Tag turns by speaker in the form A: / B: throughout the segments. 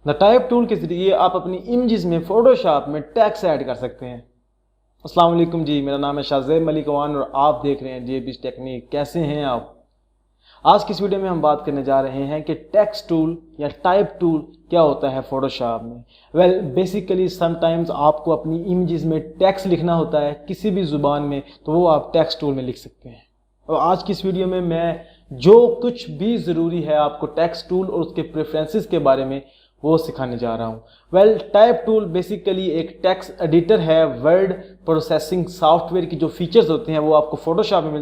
A: The type tool के ज़रिए आप अपनी इमेजेस में फोटोशॉप में टेक्स्ट ऐड कर सकते हैं। अस्सलाम वालेकुम जी, मेरा नाम है शाहज़ेब मलिक अवान और आप देख रहे हैं जेबीज टेक्निक। कैसे हैं आप? आज की इस वीडियो में हम बात करने जा रहे हैं कि टेक्स्ट टूल या टाइप टूल क्या होता है फोटोशॉप में। वेल बेसिकली समटाइम्स आपको अपनी इमेजेस में टेक्स्ट लिखना होता है किसी भी ज़ुबान में, तो वो आप टेक्स्ट टूल में लिख सकते हैं। और आज की इस वीडियो में मैं जो कुछ भी ज़रूरी है आपको टेक्स्ट टूल और उसके प्रेफरेंसेस के बारे में वो सिखाने जा रहा हूँ। वेल टाइप टूल बेसिकली एक टेक्स्ट एडिटर है। वर्ड प्रोसेसिंग सॉफ्टवेयर की जो फीचर्स होते हैं वो आपको फोटोशॉप में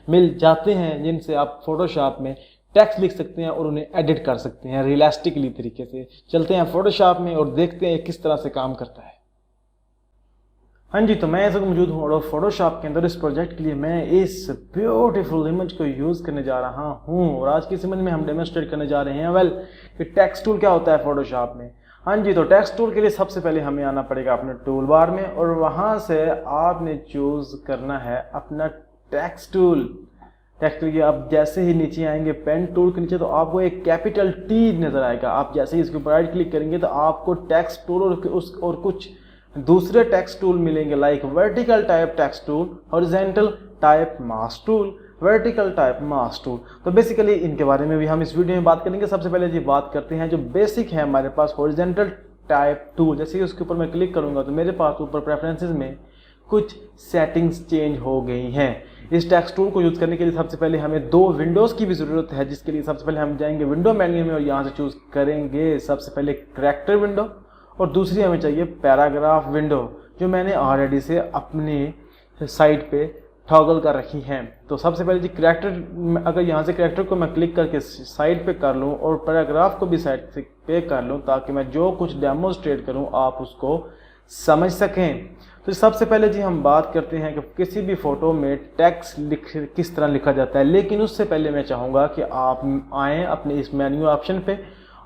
A: मिल जाते हैं, जिनसे आप फोटोशॉप में टेक्स्ट लिख सकते हैं और उन्हें एडिट कर सकते हैं रियलिस्टिकली तरीके से। चलते हैं फोटोशॉप में और देखते हैं किस तरह से काम करता है। हाँ जी, तो मैं इस वक्त मौजूद हूँ और फोटोशॉप के अंदर इस प्रोजेक्ट के लिए मैं इस ब्यूटीफुल इमेज को यूज़ करने जा रहा हूँ और आज की इस इमेज में हम डेमोन्स्ट्रेट करने जा रहे हैं वेल कि टेक्स्ट टूल क्या होता है फोटोशॉप में। हाँ जी, तो टेक्स्ट टूल के लिए सबसे पहले हमें आना पड़ेगा अपने टूल बार में और वहाँ से आपने चूज़ करना है अपना टेक्स्ट टूल। टेक्स्ट टूल की आप जैसे ही नीचे आएंगे पेन टूल के नीचे तो आपको एक कैपिटल टी नज़र आएगा। आप जैसे ही इसके ऊपर राइट क्लिक करेंगे तो आपको टेक्स्ट टूल और कुछ दूसरे टेक्स्ट टूल मिलेंगे like vertical type text tool, horizontal type mask tool, vertical type mask tool. तो बेसिकली इनके बारे में भी हम इस वीडियो में बात करेंगे। सबसे पहले जी बात करते हैं जो बेसिक है हमारे पास हॉरिजॉन्टल टाइप टूल। जैसे ही उसके ऊपर मैं क्लिक करूंगा तो मेरे पास ऊपर प्रेफरेंसेस में कुछ सेटिंग्स चेंज हो गई हैं। इस टेक्स्ट टूल को यूज़ करने के लिए सबसे पहले हमें दो विंडोज़ की भी ज़रूरत है, जिसके लिए सबसे पहले हम जाएंगे विंडो मेन्यू में और यहाँ से चूज़ करेंगे सबसे पहले करैक्टर विंडो और दूसरी हमें चाहिए पैराग्राफ विंडो, जो मैंने ऑलरेडी से अपनी साइट पे टॉगल कर रखी हैं। तो सबसे पहले जी करैक्टर, अगर यहाँ से करैक्टर को मैं क्लिक करके साइड पे कर लूँ और पैराग्राफ को भी साइड पे कर लूँ ताकि मैं जो कुछ डेमोन्स्ट्रेट करूँ आप उसको समझ सकें। तो सबसे पहले जी हम बात करते हैं कि किसी भी फ़ोटो में टेक्स्ट किस तरह लिखा जाता है, लेकिन उससे पहले मैं चाहूँगा कि आप आएँ अपने इस मेन्यू ऑप्शन पे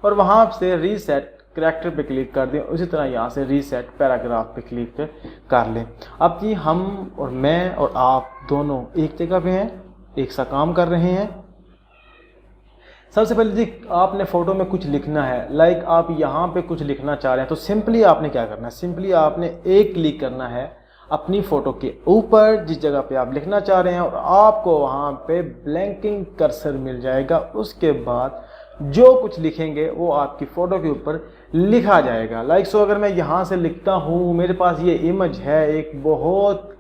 A: और वहाँ से रीसेट करैक्टर पे क्लिक कर दें। उसी तरह यहाँ से रीसेट पैराग्राफ पे क्लिक कर लें। अब जी हम और मैं और आप दोनों एक जगह पे हैं, एक सा काम कर रहे हैं। सबसे पहले जी आपने फ़ोटो में कुछ लिखना है, लाइक आप यहाँ पे कुछ लिखना चाह रहे हैं तो सिंपली आपने क्या करना है, सिंपली आपने एक क्लिक करना है अपनी फ़ोटो के ऊपर जिस जगह पे आप लिखना चाह रहे हैं और आपको वहाँ पे ब्लैंकिंग कर्सर मिल जाएगा। उसके बाद जो कुछ लिखेंगे वो आपकी फ़ोटो के ऊपर लिखा जाएगा। लाइक सो अगर मैं यहाँ से लिखता हूँ, मेरे पास ये इमेज है, एक बहुत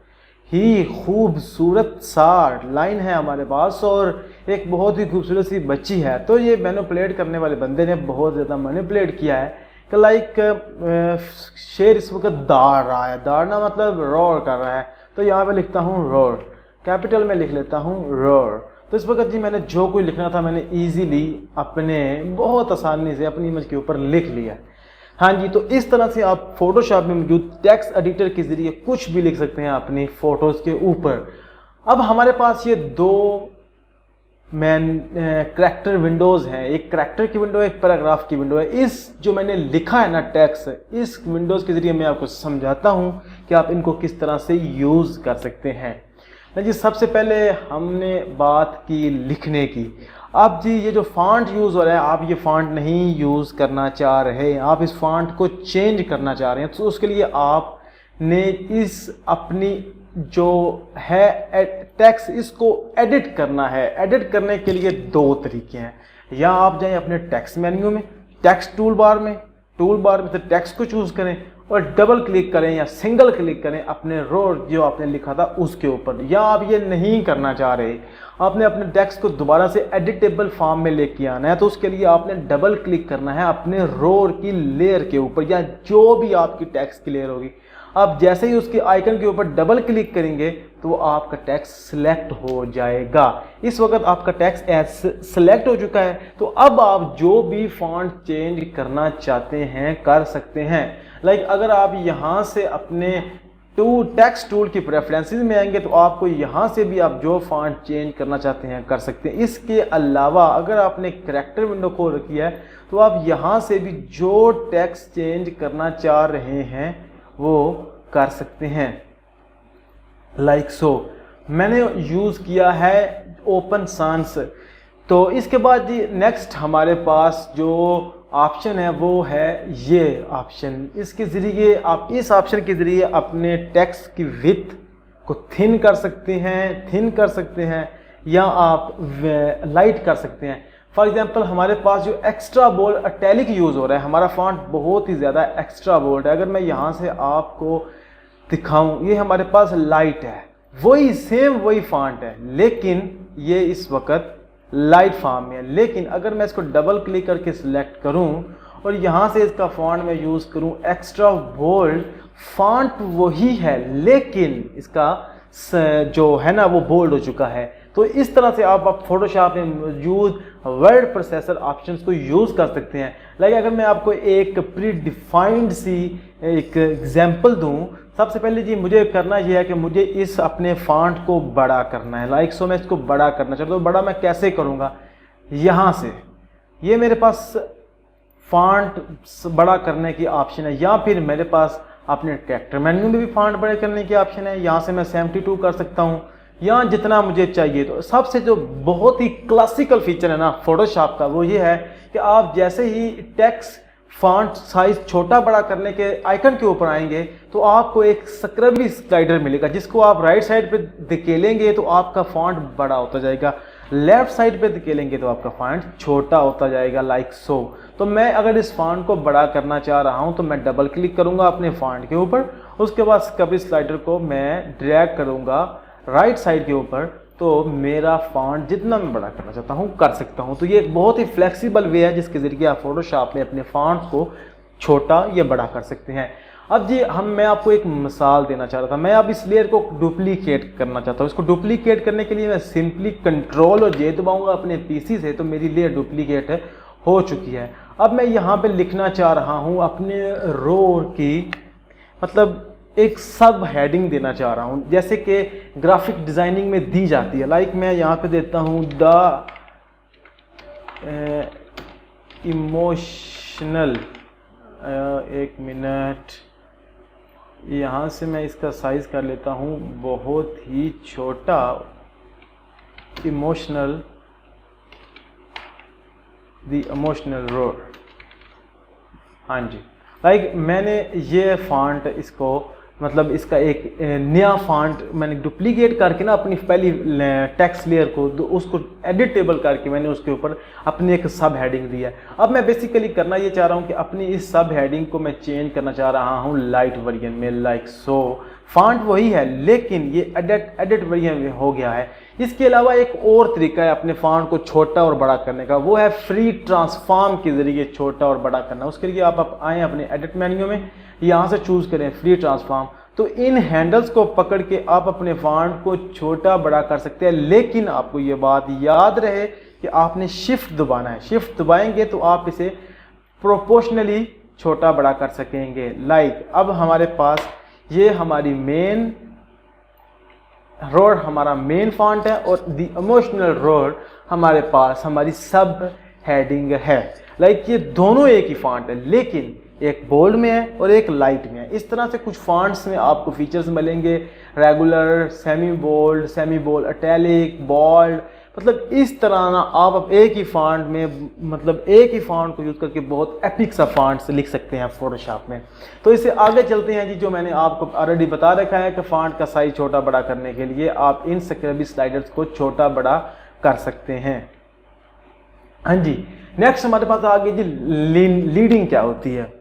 A: ही खूबसूरत सा लाइन है हमारे पास और एक बहुत ही खूबसूरत सी बच्ची है। तो ये मैनिपुलेट करने वाले बंदे ने बहुत ज़्यादा मैनिपुलेट किया है कि लाइक शेर इस वक्त दौड़ रहा है, दौड़ना मतलब रोर कर रहा है। तो यहाँ पे लिखता हूँ रोर, कैपिटल में लिख लेता हूँ रोर। तो इस वक्त जी मैंने जो कोई लिखना था मैंने इजीली अपने बहुत आसानी से अपनी इमेज के ऊपर लिख लिया। हाँ जी, तो इस तरह से आप फोटोशॉप में मौजूद टेक्स्ट एडिटर के ज़रिए कुछ भी लिख सकते हैं अपनी फ़ोटोज़ के ऊपर। अब हमारे पास ये दो करैक्टर विंडोज़ हैं, एक करैक्टर की विंडो, एक पैराग्राफ की विंडो है। इस जो मैंने लिखा है ना टेक्स्ट, इस विंडोज़ के ज़रिए मैं आपको समझाता हूँ कि आप इनको किस तरह से यूज़ कर सकते हैं। जी सबसे पहले हमने बात की लिखने की। अब जी ये जो फॉन्ट यूज़ हो रहा है, आप ये फॉन्ट नहीं यूज़ करना चाह रहे, आप इस फॉन्ट को चेंज करना चाह रहे हैं, तो उसके लिए आपने इस अपनी जो है टेक्स्ट इसको एडिट करना है। एडिट करने के लिए दो तरीके हैं, या आप जाएं अपने टेक्स्ट मेन्यू में, टेक्स्ट टूल बार में से टेक्स्ट को चूज़ करें और डबल क्लिक करें या सिंगल क्लिक करें अपने रो जो आपने लिखा था उसके ऊपर। या आप ये नहीं करना चाह रहे, आपने अपने टेक्स्ट को दोबारा से एडिटेबल फॉर्म में लेके आना है, तो उसके लिए आपने डबल क्लिक करना है अपने रो की लेयर के ऊपर या जो भी आपकी टेक्स्ट की लेयर होगी। आप जैसे ही उसके आइकन के ऊपर डबल क्लिक करेंगे तो आपका टेक्स्ट सिलेक्ट हो जाएगा। इस वक्त आपका टेक्स्ट एज सिलेक्ट हो चुका है। तो अब आप जो भी फॉन्ट चेंज करना चाहते हैं कर सकते हैं। लाइक अगर आप यहाँ से अपने टेक्स्ट टूल की प्रेफरेंसेस में आएंगे तो आपको यहाँ से भी आप जो फॉन्ट चेंज करना चाहते हैं कर सकते हैं। इसके अलावा अगर आपने करैक्टर विंडो खोल रखी है तो आप यहाँ से भी जो टेक्स्ट चेंज करना चाह रहे हैं वो कर सकते हैं। लाइक सो मैंने यूज़ किया है ओपन सांस। तो इसके बाद जी नेक्स्ट हमारे पास जो ऑप्शन है वो है ये ऑप्शन। इसके ज़रिए आप इस ऑप्शन के ज़रिए अपने टेक्स्ट की विड्थ को थिन कर सकते हैं या आप लाइट कर सकते हैं। फॉर एग्जांपल हमारे पास जो एक्स्ट्रा बोल्ड इटैलिक यूज़ हो रहा है, हमारा फॉन्ट बहुत ही ज़्यादा एक्स्ट्रा बोल्ड है। अगर मैं यहाँ से आपको दिखाऊं, ये हमारे पास लाइट है, वही फॉन्ट है, लेकिन ये इस वक्त लाइट फॉर्म में है। लेकिन अगर मैं इसको डबल क्लिक करके सिलेक्ट करूं और यहाँ से इसका फॉन्ट में यूज़ करूं एक्स्ट्रा बोल्ड, फॉन्ट वही है लेकिन इसका जो है ना वो बोल्ड हो चुका है। तो इस तरह से आप फोटोशॉप में मौजूद वर्ड प्रोसेसर ऑप्शंस को यूज़ कर सकते हैं। लाइक अगर मैं आपको एक प्री डिफाइंड सी एक एग्जांपल दूं, सबसे पहले जी मुझे करना यह है कि मुझे इस अपने फॉन्ट को बड़ा करना है। लाइक सो मैं इसको बड़ा करना चाहता हूँ। बड़ा मैं कैसे करूँगा? यहाँ से ये मेरे पास फॉन्ट बड़ा करने की ऑप्शन है, या फिर मेरे पास अपने कैरेक्टर मेन्यू में भी फॉन्ट बड़े करने की ऑप्शन है। यहाँ से मैं 72 कर सकता हूँ या जितना मुझे चाहिए। तो सबसे जो बहुत ही क्लासिकल फीचर है ना फोटोशॉप का, वो ये है कि आप जैसे ही टेक्स्ट फॉन्ट साइज छोटा बड़ा करने के आइकन के ऊपर आएंगे तो आपको एक स्क्रबी स्लाइडर मिलेगा, जिसको आप राइट साइड पे धकेलेंगे तो आपका फॉन्ट बड़ा होता जाएगा, लेफ्ट साइड पे धकेलेंगे तो आपका फॉन्ट छोटा होता जाएगा, लाइक सो। तो मैं अगर इस फॉन्ट को बड़ा करना चाह रहा हूं तो मैं डबल क्लिक करूंगा अपने फॉन्ट के ऊपर, उसके बाद स्क्रबी स्लाइडर को मैं ड्रैग करूंगा राइट साइड के ऊपर, तो मेरा फॉन्ट जितना मैं बड़ा करना चाहता हूँ कर सकता हूँ। तो ये एक बहुत ही फ्लेक्सिबल वे है जिसके ज़रिए आप फोटोशॉप में अपने फॉन्ट को छोटा या बड़ा कर सकते हैं। अब जी मैं आपको एक मिसाल देना चाह रहा था। मैं अब इस लेयर को डुप्लीकेट करना चाहता हूँ। इसको डुप्लीकेट करने के लिए मैं सिंपली कंट्रोल और जे दबाऊँगा अपने पीसी से, तो मेरी लेयर डुप्लीकेट हो चुकी है। अब मैं यहाँ पर लिखना चाह रहा हूँ अपने रो की, मतलब एक सब हेडिंग देना चाह रहा हूँ जैसे कि ग्राफिक डिज़ाइनिंग में दी जाती है। लाइक मैं यहाँ पे देता हूँ द इमोशनल, एक मिनट, यहाँ से मैं इसका साइज़ कर लेता हूँ बहुत ही छोटा, इमोशनल, द इमोशनल रोड। हाँ जी, लाइक मैंने ये फॉन्ट इसको मतलब इसका एक नया फॉन्ट मैंने डुप्लीकेट करके ना अपनी पहली टेक्स्ट लेयर को उसको एडिटेबल करके मैंने उसके ऊपर अपनी एक सब हेडिंग दी है। अब मैं बेसिकली करना ये चाह रहा हूँ कि अपनी इस सब हेडिंग को मैं चेंज करना चाह रहा हूँ लाइट वर्जन में, लाइक सो। फॉन्ट वही है लेकिन ये एडिट वर्जन में हो गया है। इसके अलावा एक और तरीका है अपने फॉन्ट को छोटा और बड़ा करने का, वो है फ्री ट्रांसफॉर्म के ज़रिए छोटा और बड़ा करना। उसके लिए आप आएँ अपने एडिट मेन्यू में, यहाँ से चूज़ करें फ्री ट्रांसफॉर्म, तो इन हैंडल्स को पकड़ के आप अपने फॉन्ट को छोटा बड़ा कर सकते हैं। लेकिन आपको ये बात याद रहे कि आपने शिफ्ट दबाना है। शिफ्ट दबाएंगे तो आप इसे प्रोपोर्शनली छोटा बड़ा कर सकेंगे। लाइक अब हमारे पास ये हमारी मेन रोड हमारा मेन फॉन्ट है और द इमोशनल रोड हमारे पास हमारी सब हेडिंग है। लाइक ये दोनों एक ही फॉन्ट है लेकिन एक बोल्ड में है और एक लाइट में है। इस तरह से कुछ फॉन्ट्स में आपको फीचर्स मिलेंगे, regular, semi bold, italic, bold, मतलब इस तरह ना आप एक ही फॉन्ट में मतलब एक ही फॉन्ट को यूज़ करके बहुत एपिक सा फॉन्ट्स लिख सकते हैं फोटोशॉप में। तो इससे आगे चलते हैं जी, जो मैंने आपको ऑलरेडी बता रखा है कि फॉन्ट का साइज छोटा बड़ा करने के लिए आप इन स्क्रबी स्लाइडर्स को छोटा बड़ा कर सकते हैं। हाँ जी, नेक्स्ट हमारे पास आगे जी लीडिंग क्या होती है।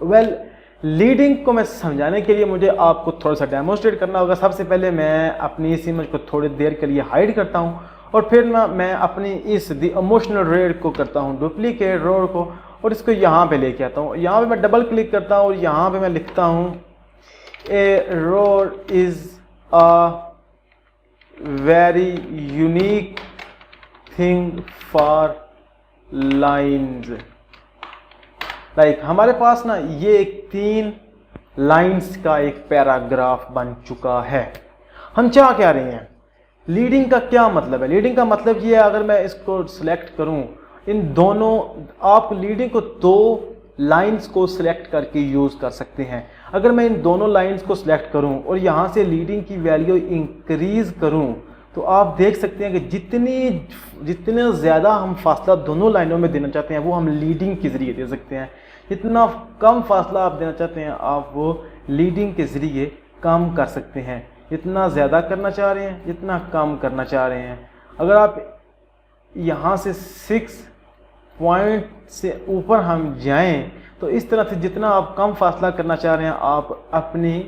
A: वेल, लीडिंग को मैं समझाने के लिए मुझे आपको थोड़ा सा डेमोन्स्ट्रेट करना होगा। सबसे पहले मैं अपनी इस इमेज को थोड़ी देर के लिए हाइड करता हूँ और फिर मैं अपनी इस द इमोशनल रोड को करता हूँ डुप्लीकेट रोड को और इसको यहाँ पे लेके आता हूँ। यहाँ पे मैं डबल क्लिक करता हूँ और यहाँ पे मैं लिखता हूँ a road is a very unique thing for lines. Like हमारे पास ना ये एक 3 लाइंस का एक पैराग्राफ बन चुका है। हम चाह क्या रहे हैं? लीडिंग का क्या मतलब है? लीडिंग का मतलब ये है, अगर मैं इसको सिलेक्ट करूं, इन दोनों आप लीडिंग को 2 लाइंस को सिलेक्ट करके यूज़ कर सकते हैं। अगर मैं इन दोनों लाइंस को सिलेक्ट करूं और यहाँ से लीडिंग की वैल्यू इंक्रीज़ करूं तो आप देख सकते हैं कि जितने ज़्यादा हम फासला दोनों लाइनों में देना चाहते हैं वो हम लीडिंग के ज़रिए दे सकते हैं। जितना कम फासला आप देना चाहते हैं आप वो लीडिंग के ज़रिए कम कर सकते हैं। जितना ज़्यादा करना चाह रहे हैं, जितना कम करना चाह रहे हैं। अगर आप यहाँ से 6 पॉइंट से ऊपर हम जाएं तो इस तरह से जितना आप कम फासला करना चाह रहे हैं आप अपनी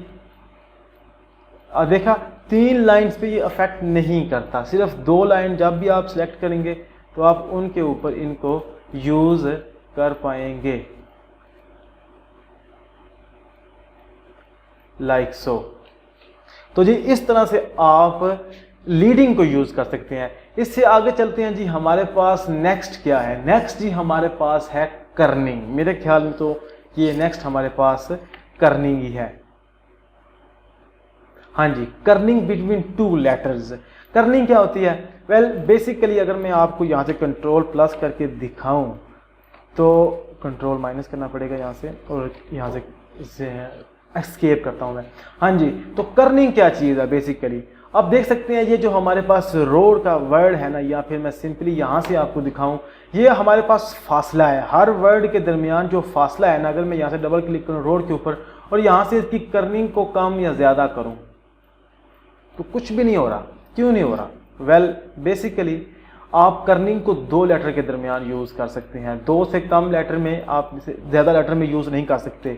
A: देखा 3 लाइन्स पे ये अफेक्ट नहीं करता। सिर्फ 2 लाइन जब भी आप सिलेक्ट करेंगे तो आप उनके ऊपर इनको यूज़ कर पाएंगे, लाइक सो। तो जी इस तरह से आप लीडिंग को यूज़ कर सकते हैं। इससे आगे चलते हैं जी, हमारे पास नेक्स्ट क्या है। नेक्स्ट जी हमारे पास है कर्निंग। मेरे ख्याल में तो ये नेक्स्ट हमारे पास कर्निंग ही है। हाँ जी, कर्निंग बिटवीन 2 लेटर्स। कर्निंग क्या होती है? वेल बेसिकली अगर मैं आपको यहाँ से कंट्रोल प्लस करके दिखाऊं तो कंट्रोल माइनस करना पड़ेगा यहाँ से, और यहाँ से इससे एस्केप करता हूँ मैं। हाँ जी, तो कर्निंग क्या चीज़ है बेसिकली आप देख सकते हैं। ये जो हमारे पास रोड का वर्ड है ना, या फिर मैं सिंपली यहाँ से आपको दिखाऊं, ये हमारे पास फासला है। हर वर्ड के दरमियान जो फासला है ना, अगर मैं यहाँ से डबल क्लिक करूँ रोड के ऊपर और यहाँ से इसकी कर्निंग को कम या ज़्यादा करूँ तो कुछ भी नहीं हो रहा। क्यों नहीं हो रहा? वेल बेसिकली आप कर्निंग को 2 लेटर के दरमियान यूज़ कर सकते हैं। 2 से कम लेटर में आप इसे ज़्यादा लेटर में यूज़ नहीं कर सकते।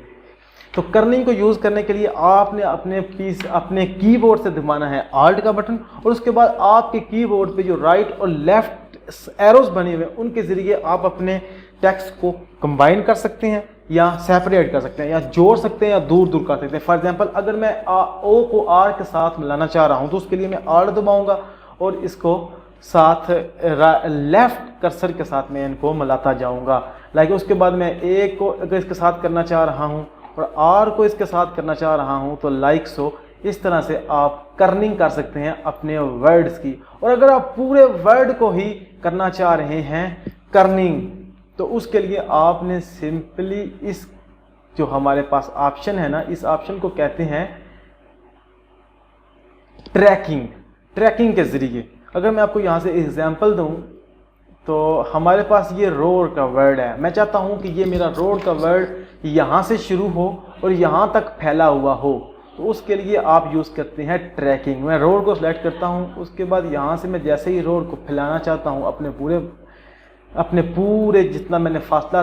A: तो कर्निंग को यूज़ करने के लिए आपने अपने कीबोर्ड से दबाना है आल्ट का बटन, और उसके बाद आपके कीबोर्ड पे जो राइट और लेफ्ट एरोज बने हुए हैं उनके ज़रिए आप अपने टेक्स्ट को कंबाइन कर सकते हैं या सेपरेट कर सकते हैं या जोड़ सकते हैं या दूर दूर कर सकते हैं। फॉर एग्जांपल अगर मैं ओ को आर के साथ मिलाना चाह रहा हूं तो उसके लिए मैं आर दबाऊंगा और इसको साथ लेफ्ट कर्सर के साथ मैं इनको मिलाता जाऊंगा। लाइक उसके बाद मैं ए को अगर इसके साथ करना चाह रहा हूं और आर को इसके साथ करना चाह रहा हूं तो लाइक सो। इस तरह से आप कर्निंग कर सकते हैं अपने वर्ड्स की। और अगर आप पूरे वर्ड को ही करना चाह रहे हैं कर्निंग तो उसके लिए आपने सिंपली इस जो हमारे पास ऑप्शन है ना, इस ऑप्शन को कहते हैं ट्रैकिंग। ट्रैकिंग के ज़रिए अगर मैं आपको यहाँ से एग्जांपल दूँ तो हमारे पास ये रोड का वर्ड है। मैं चाहता हूँ कि ये मेरा रोड का वर्ड यहाँ से शुरू हो और यहाँ तक फैला हुआ हो, तो उसके लिए आप यूज़ करते हैं ट्रैकिंग। मैं रोड को सिलेक्ट करता हूँ, उसके बाद यहाँ से मैं जैसे ही रोड को फैलाना चाहता हूँ अपने पूरे जितना मैंने फासला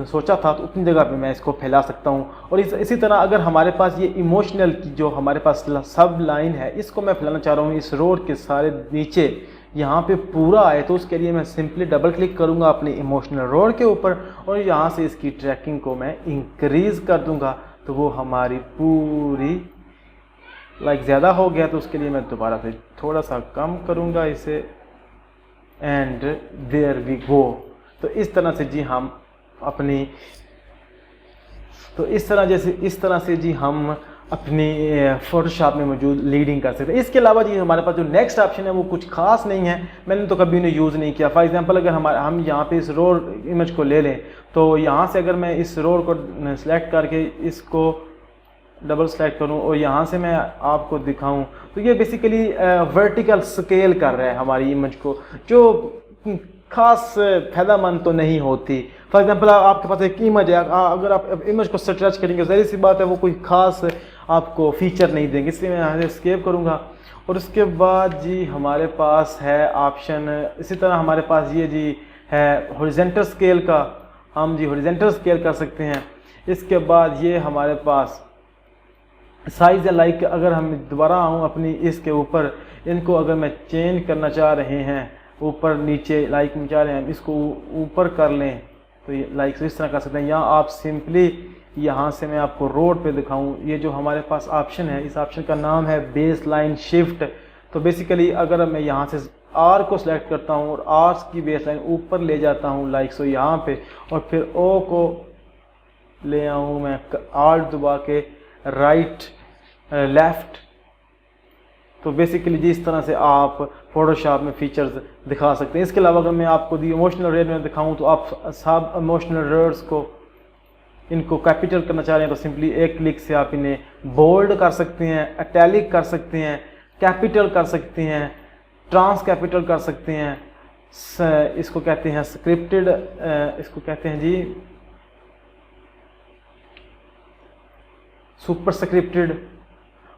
A: सोचा था तो उतनी जगह पे मैं इसको फैला सकता हूँ। और इसी तरह अगर हमारे पास ये इमोशनल की जो हमारे पास सब लाइन है इसको मैं फैलाना चाह रहा हूँ इस रोड के सारे नीचे यहाँ पे पूरा आए, तो उसके लिए मैं सिंपली डबल क्लिक करूँगा अपने इमोशनल रोड के ऊपर और यहाँ से इसकी ट्रैकिंग को मैं इंक्रीज़ कर दूँगा। तो वो हमारी पूरी लाइक ज़्यादा हो गया तो उसके लिए मैं दोबारा से थोड़ा सा कम करूँगा इसे एंड देयर वी गो। तो इस तरह से जी हम अपनी अपनी फोटोशॉप में मौजूद लीडिंग कर सकते हैं। इसके अलावा जी हमारे पास जो नेक्स्ट ऑप्शन है वो कुछ खास नहीं है, मैंने तो कभी उन्हें यूज़ नहीं किया। फॉर एग्जांपल अगर हम यहाँ पे इस रोड इमेज को ले लें तो यहाँ से अगर मैं इस रोड को सिलेक्ट करके इसको डबल सेलेक्ट करूं और यहाँ से मैं आपको दिखाऊं तो ये बेसिकली वर्टिकल स्केल कर रहा है हमारी इमेज को, जो खास फ़ायदेमंद तो नहीं होती। फॉर एग्जांपल आपके पास एक इमेज है, अगर आप इमेज को स्ट्रेच करेंगे ज़ाहिर सी बात है वो कोई ख़ास आपको फीचर नहीं देंगे, इसलिए मैं यहाँ से एस्केप करूँगा। और उसके बाद जी हमारे पास है ऑप्शन, इसी तरह हमारे पास ये जी है हॉरिजॉन्टल स्केल का, हम जी हॉरिजॉन्टल स्केल कर सकते हैं। इसके बाद ये हमारे पास साइज़ है, लाइक अगर हम दोबारा आऊँ अपनी इसके ऊपर, इनको अगर मैं चेंज करना चाह रहे हैं ऊपर नीचे, लाइक में चाह रहे हैं हम इसको ऊपर कर लें तो ये लाइक इस तरह कर सकते हैं। या आप सिंपली यहाँ से मैं आपको रोड पे दिखाऊं, ये जो हमारे पास ऑप्शन है इस ऑप्शन का नाम है बेस लाइन शिफ्ट। तो बेसिकली अगर मैं यहाँ से आर को सिलेक्ट करता हूँ और आर की बेस लाइन ऊपर ले जाता हूँ लाइक सो यहाँ पे, और फिर ओ को ले आऊँ मैं आर दबा के राइट लेफ्ट, तो बेसिकली जिस तरह से आप फोटोशॉप में फीचर्स दिखा सकते हैं। इसके अलावा अगर मैं आपको दी इमोशनल रेड में दिखाऊं तो आप सब इमोशनल रेड्स को इनको कैपिटल करना चाह रहे हैं तो सिंपली एक क्लिक से आप इन्हें बोल्ड कर सकते हैं, इटैलिक कर सकते हैं, कैपिटल कर सकते हैं, ट्रांस कैपिटल कर सकते हैं, इसको कहते हैं स्क्रिप्टेड, इसको कहते हैं जी सुपर स्क्रिप्टेड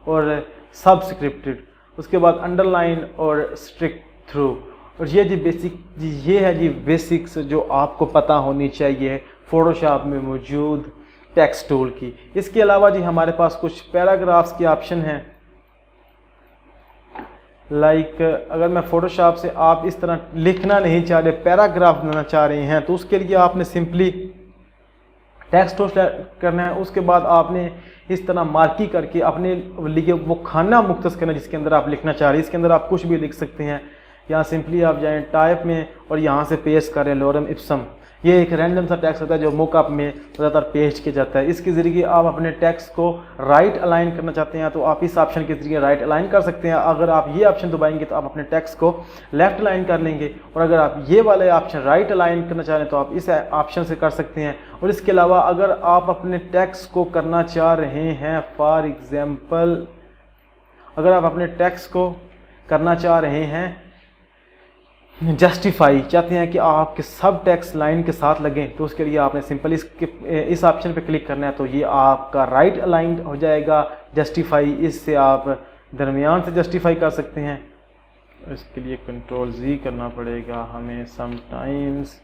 A: और सब स्क्रिप्टेड, उसके बाद अंडरलाइन और स्ट्रिक थ्रू। और ये जी बेसिक जी ये है जी बेसिक्स जो आपको पता होनी चाहिए फोटोशॉप में मौजूद टेक्स्ट टूल की। इसके अलावा जी हमारे पास कुछ पैराग्राफ्स के ऑप्शन हैं। अगर मैं फोटोशॉप से आप इस तरह लिखना नहीं चाह रहे, पैराग्राफ बनाना चाह रहे हैं, तो उसके लिए आपने सिंपली टेक्स्ट टूल करना है। उसके बाद आपने इस तरह मार्की करके अपने लिए वो खाना मुख्तस करना जिसके अंदर आप लिखना चाह रहे हैं। इसके अंदर आप कुछ भी लिख सकते हैं। यहाँ सिंपली आप जाएं टाइप में और यहाँ से पेस्ट करें लोरम इप्सम। ये एक रैंडम सा टेक्स्ट होता है जो मोकअप में ज़्यादातर पेस्ट किया जाता है। इसके ज़रिए आप अपने टेक्स्ट को राइट अलाइन करना चाहते हैं तो आप इस ऑप्शन के ज़रिए राइट अलाइन कर सकते हैं। अगर आप ये ऑप्शन दबाएंगे तो आप अपने टेक्स्ट को लेफ्ट अलाइन कर लेंगे, और अगर आप ये वाले ऑप्शन राइट अलाइन करना चाह रहे हैं तो आप इस ऑप्शन से कर सकते हैं। और इसके अलावा अगर आप अपने टेक्स्ट को करना चाह रहे हैं, फॉर एग्जाम्पल अगर आप अपने टेक्स्ट को करना चाह रहे हैं जस्टिफाई, चाहते हैं कि आपके सब टेक्स्ट लाइन के साथ लगें, तो उसके लिए आपने सिंपल इस ऑप्शन पे क्लिक करना है। तो ये आपका राइट अलाइंड हो जाएगा जस्टिफाई। इससे आप दरमियान से जस्टिफाई कर सकते हैं। इसके लिए कंट्रोल Z करना पड़ेगा हमें समटाइम्स,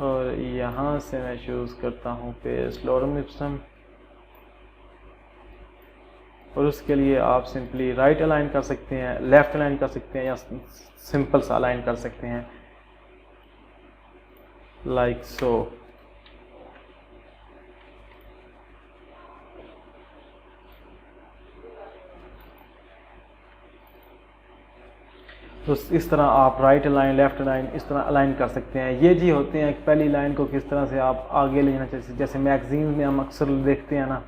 A: और यहाँ से मैं चूज़ करता हूँ पेस्ट लोरम इप्सम, और उसके लिए आप सिंपली राइट अलाइन कर सकते हैं, लेफ्ट अलाइन कर सकते हैं, या सिंपल सा अलाइन कर सकते हैं लाइक सो। तो इस तरह आप राइट अलाइन लेफ्ट अलाइन इस तरह अलाइन कर सकते हैं। ये जी होते हैं पहली लाइन को किस तरह से आप आगे ले जाना चाहिए। जैसे मैगजीन में हम अक्सर देखते हैं ना,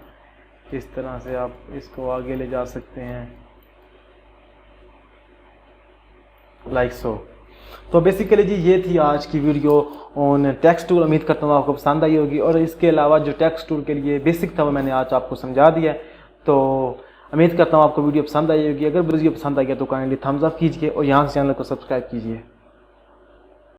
A: इस तरह से आप इसको आगे ले जा सकते हैं लाइक सो। तो बेसिकली जी ये थी आज की वीडियो ऑन टेक्स्ट टूल। उम्मीद करता हूँ आपको पसंद आई होगी, और इसके अलावा जो टेक्स्ट टूल के लिए बेसिक था वो मैंने आज आपको समझा दिया। तो उम्मीद करता हूँ आपको वीडियो पसंद आई होगी। अगर वीडियो पसंद आई है तो काइंडली थम्स अप कीजिए और यहाँ से चैनल को सब्सक्राइब कीजिए।